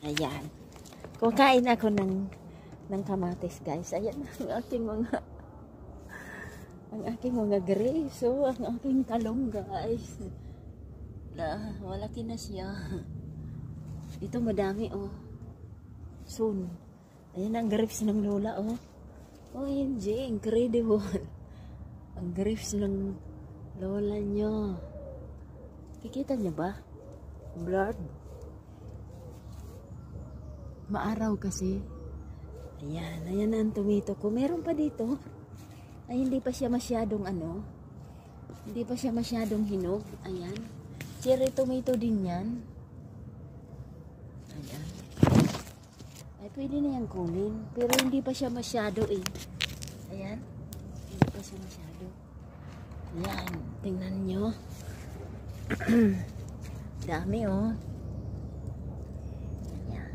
Ayan. Kumakain ako ng kamatis, guys. Ayan ang aking mga grapes. So, ang aking talong, guys. Malaki na siya. Ito madami, oh. Soon. Ayan ang grapes ng lola, oh. OMG, incredible. Ang grapes ng lola nyo. Kikita niyo ba? Blurred. Maaraw kasi. Ayan, ayan ang tomato ko. Meron pa dito. Ay, hindi pa siya masyadong hindi pa siya masyadong hinog. Ayan. Cherry tomato din yan. Ayan. Ay, pwede na yan kunin. Pero hindi pa siya masyado eh. Ayan. Hindi pa siya masyado. Ayan. Tingnan nyo. Dami oh. Ayan.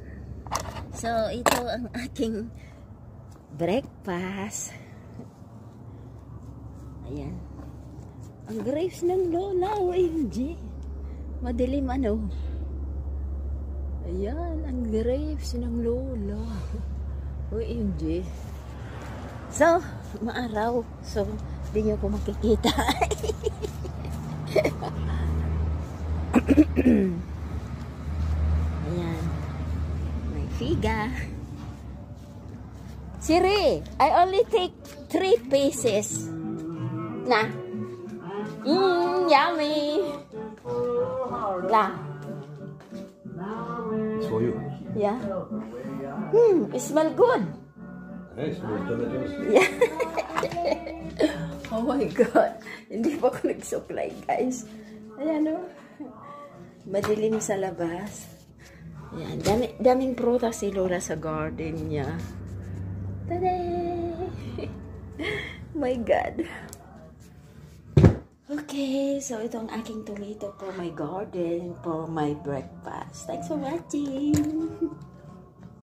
So, ito ang aking breakfast. Ayan. Ang grapes ng lola, OMG. Madilim ano. Ayan, ang grapes ng lola. OMG. So, maaraw. So, hindi nyo ko makikita. Ayan. May figa. Siri, I only take 3 pieces. Nah. Yummy. Lah. Soyu. Yeah. It smell good. Hey, smell delicious. Yeah. Oh my God. Hindi pa ako nag-supply, guys. Ayan o. Madilim sa labas. Ayan. Daming prutas si Lola sa garden niya. Tada! My God. Okay, so ito ang aking tomato for my garden, for my breakfast. Thanks for watching.